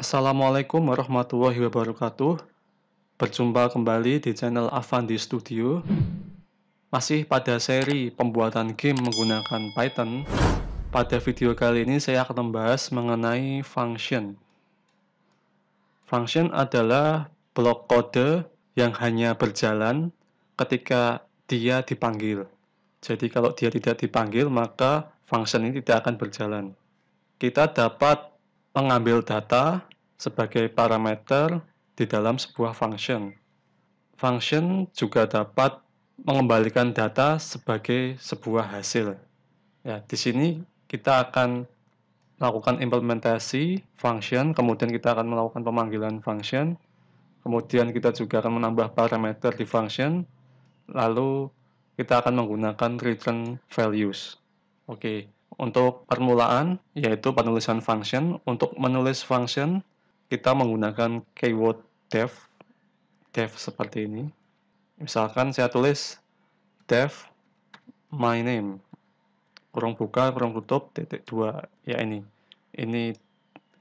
Assalamualaikum warahmatullahi wabarakatuh. Berjumpa kembali di channel Avandi Studio. Masih pada seri pembuatan game menggunakan Python. Pada video kali ini saya akan membahas mengenai function. Function adalah blok kode yang hanya berjalan ketika dia dipanggil. Jadi kalau dia tidak dipanggil, maka function ini tidak akan berjalan. Kita dapat mengambil data sebagai parameter di dalam sebuah function. Function juga dapat mengembalikan data sebagai sebuah hasil. Ya, di sini kita akan melakukan implementasi function, kemudian kita akan melakukan pemanggilan function, kemudian kita juga akan menambah parameter di function, lalu kita akan menggunakan return values. Oke. Untuk permulaan, yaitu penulisan function. Untuk menulis function, kita menggunakan keyword def seperti ini. Misalkan saya tulis def my name, kurung buka, kurung tutup, titik 2. Ya ini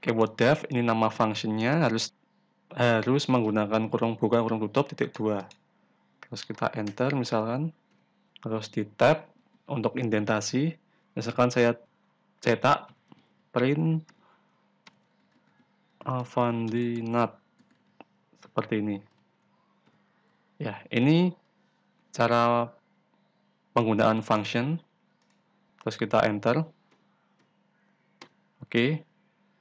keyword def, ini nama functionnya harus menggunakan kurung buka, kurung tutup, titik 2. Terus kita enter misalkan, terus di tab untuk indentasi. Misalkan saya cetak print Avandinat seperti ini. Ya, ini cara penggunaan function. Terus kita enter. Oke.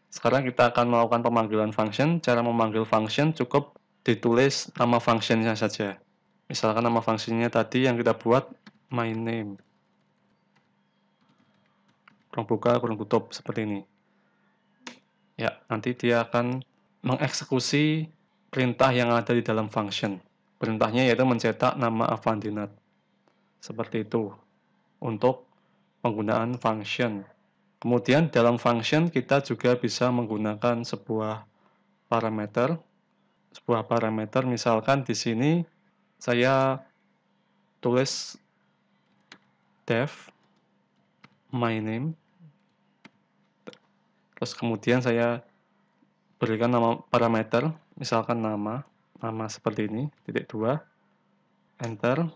Sekarang kita akan melakukan pemanggilan function. Cara memanggil function cukup ditulis nama functionnya saja. Misalkan nama functionnya tadi yang kita buat my name. Kurung buka, kurung tutup, seperti ini. Ya, nanti dia akan mengeksekusi perintah yang ada di dalam function. Perintahnya yaitu mencetak nama Avandinat. Seperti itu untuk penggunaan function. Kemudian dalam function kita juga bisa menggunakan sebuah parameter. Sebuah parameter, misalkan di sini saya tulis def my name. Terus kemudian saya berikan nama parameter, misalkan nama seperti ini, titik 2, enter,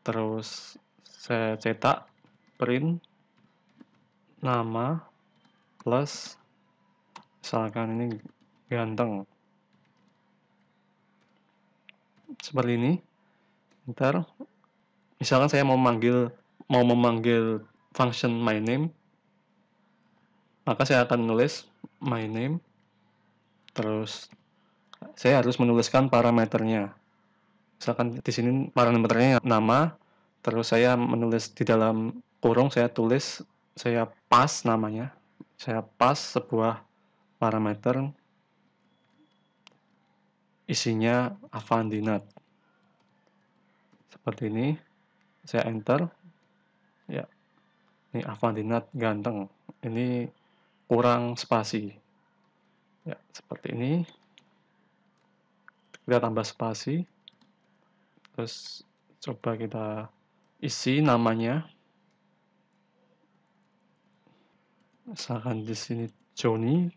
terus saya cetak print nama plus, misalkan ini ganteng, seperti ini, enter. Misalkan saya mau memanggil function my name, maka saya akan menulis my name, terus saya harus menuliskan parameternya. Misalkan di sini parameternya nama, terus saya menulis di dalam kurung, saya pass namanya, saya pass sebuah parameter, isinya Avandinat. Seperti ini, saya enter, ya, ini Avandinat ganteng, ini kurang spasi. Ya, seperti ini. Kita tambah spasi. Terus coba kita isi namanya. Misalkan di sini Johnny.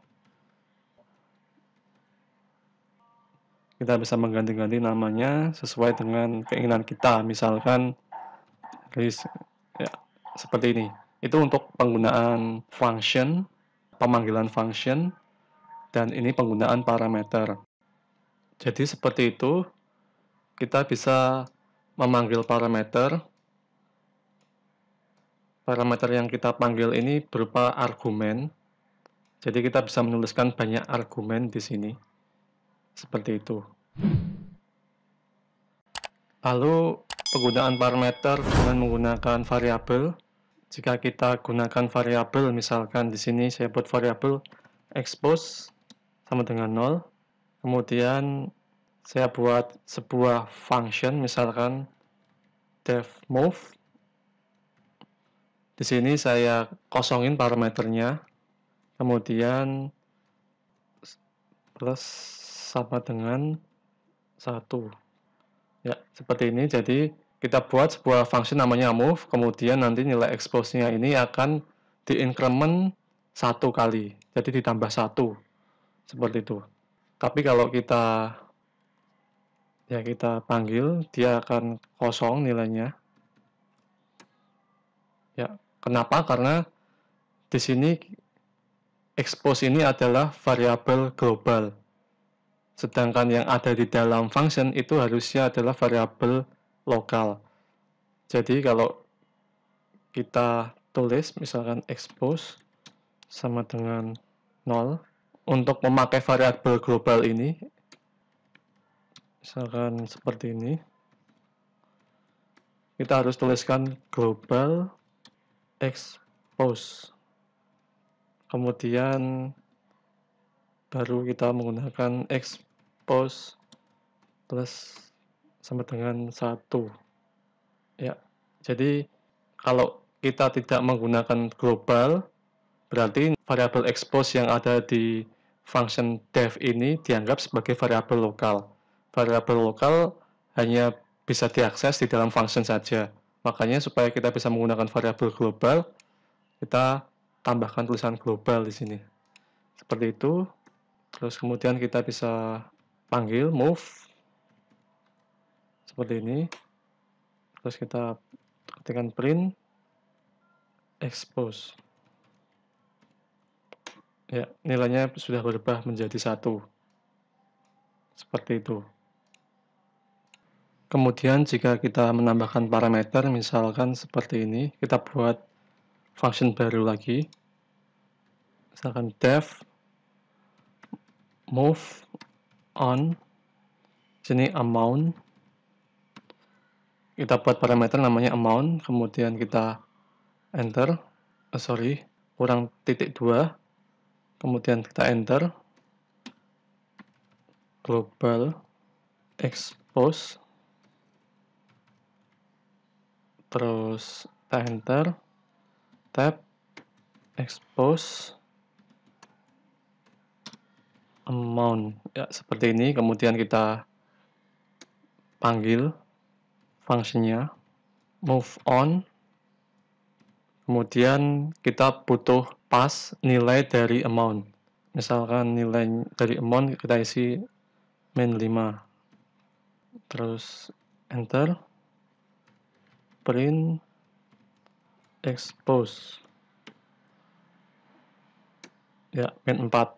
Kita bisa mengganti-ganti namanya sesuai dengan keinginan kita. Misalkan ya, seperti ini. Itu untuk penggunaan function, pemanggilan function, dan ini penggunaan parameter. Jadi seperti itu, kita bisa memanggil parameter. Parameter yang kita panggil ini berupa argumen. Jadi kita bisa menuliskan banyak argumen di sini. Seperti itu. Lalu penggunaan parameter dengan menggunakan variabel. Jika kita gunakan variabel, misalkan di sini saya buat variabel expose sama dengan 0. Kemudian saya buat sebuah function, misalkan def move. Di sini saya kosongin parameternya. Kemudian plus sama dengan 1. Ya, seperti ini. Jadi kita buat sebuah function namanya move, kemudian nanti nilai expose-nya ini akan diincrement 1 kali, jadi ditambah 1. seperti itu. Tapi kalau kita panggil, dia akan kosong nilainya. Ya, kenapa? Karena di sini expose ini adalah variabel global. Sedangkan yang ada di dalam function itu harusnya adalah variabel lokal. Jadi kalau kita tulis misalkan expose sama dengan 0, untuk memakai variabel global ini, misalkan seperti ini, kita harus tuliskan global expose. Kemudian baru kita menggunakan expose plus sama dengan 1. Ya, jadi kalau kita tidak menggunakan global, berarti variabel expose yang ada di function def ini dianggap sebagai variabel lokal. Variabel lokal hanya bisa diakses di dalam function saja. Makanya supaya kita bisa menggunakan variabel global, kita tambahkan tulisan global di sini. Seperti itu. Terus kemudian kita bisa panggil move seperti ini. Terus kita ketikkan print expose. Ya, nilainya sudah berubah menjadi 1. Seperti itu. Kemudian jika kita menambahkan parameter, misalkan seperti ini, kita buat function baru lagi. Misalkan def move on, sini amount. Kita buat parameter namanya amount, kemudian kita enter. Kurang titik 2. Kemudian kita enter. Global expose. Terus kita enter. Tab expose amount. Ya, seperti ini. Kemudian kita panggil fungsinya move on. Kemudian kita butuh pas nilai dari amount. Misalkan nilai dari amount kita isi min 5. Terus enter. Print expose. Ya, min 4.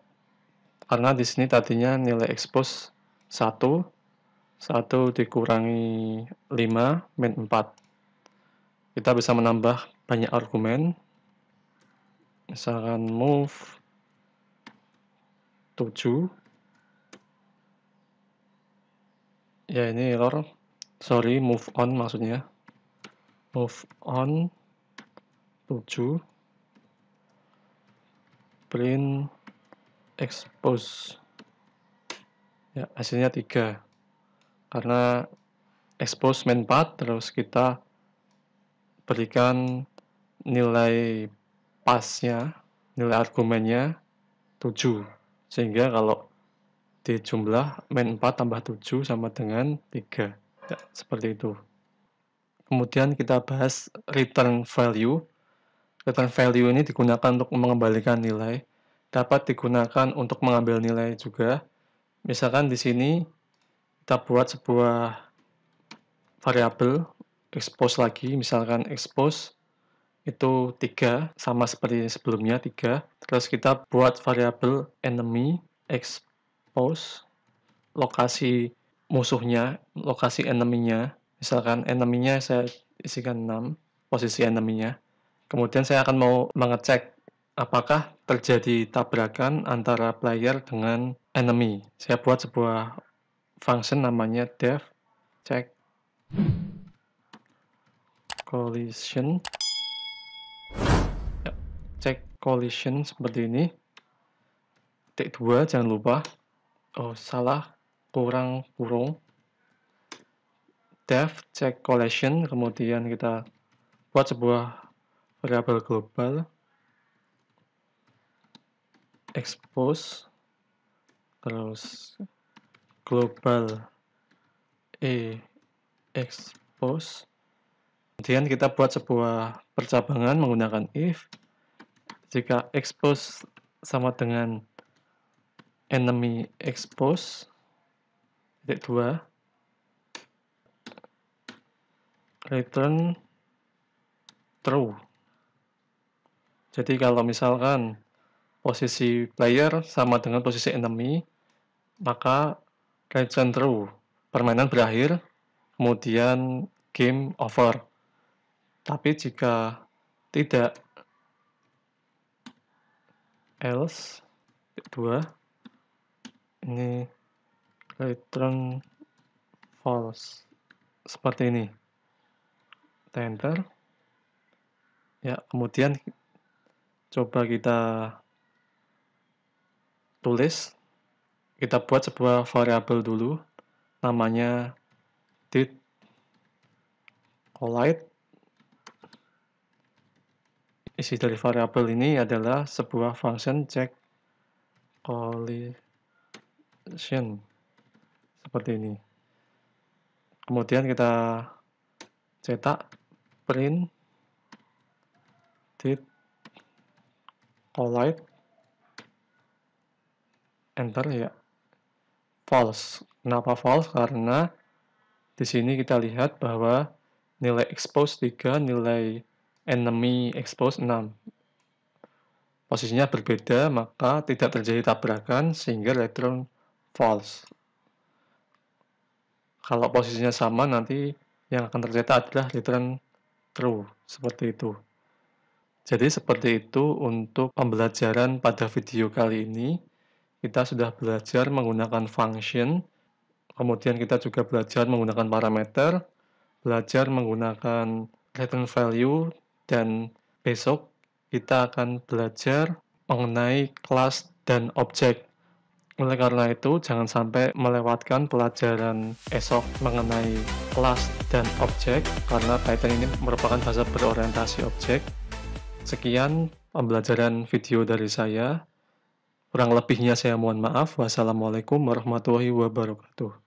Karena di sini tadinya nilai expose 1. 1 dikurangi 5 min 4. Kita bisa menambah banyak argumen. Misalkan move 7. Ya, ini error. Move on maksudnya. Move on 7. Print expose. Ya, hasilnya 3. Karena expose min 4, terus kita berikan nilai pasnya, nilai argumennya 7. Sehingga kalau dijumlah min 4 tambah 7 sama dengan 3. Ya, seperti itu. Kemudian kita bahas return value. Return value ini digunakan untuk mengembalikan nilai. Dapat digunakan untuk mengambil nilai juga. Misalkan di sini kita buat sebuah variabel expose lagi. Misalkan expose itu 3, sama seperti sebelumnya 3. Terus kita buat variabel enemy expose lokasi musuhnya, lokasi enemy-nya. Misalkan enemy-nya saya isikan 6, posisi enemy-nya. Kemudian saya akan mau mengecek apakah terjadi tabrakan antara player dengan enemy. Saya buat sebuah function namanya def check collision. Ya, check collision seperti ini. Titik 2 jangan lupa. Oh, salah, kurang. Def check collision, kemudian kita buat sebuah variabel global expose, terus global expose. Kemudian kita buat sebuah percabangan menggunakan if. Jika expose sama dengan enemy expose titik 2 return true. Jadi kalau misalkan posisi player sama dengan posisi enemy, maka return true. Permainan berakhir, kemudian game over. Tapi jika tidak, else 2 ini return false. Seperti ini. Enter. Ya, kemudian coba kita tulis. Kita buat sebuah variabel dulu, namanya did collide. Isi dari variabel ini adalah sebuah function check collision seperti ini. Kemudian kita cetak print did collide, enter ya. False. Kenapa false? Karena di sini kita lihat bahwa nilai expose 3, nilai enemy expose 6. Posisinya berbeda, maka tidak terjadi tabrakan sehingga return false. Kalau posisinya sama, nanti yang akan tercetak adalah return true, seperti itu. Jadi seperti itu untuk pembelajaran pada video kali ini. Kita sudah belajar menggunakan function, kemudian kita juga belajar menggunakan parameter, belajar menggunakan return value, dan besok kita akan belajar mengenai kelas dan objek. Oleh karena itu, jangan sampai melewatkan pelajaran esok mengenai kelas dan objek, karena Python ini merupakan bahasa berorientasi objek. Sekian pembelajaran video dari saya. Kurang lebihnya saya mohon maaf. Wassalamualaikum warahmatullahi wabarakatuh.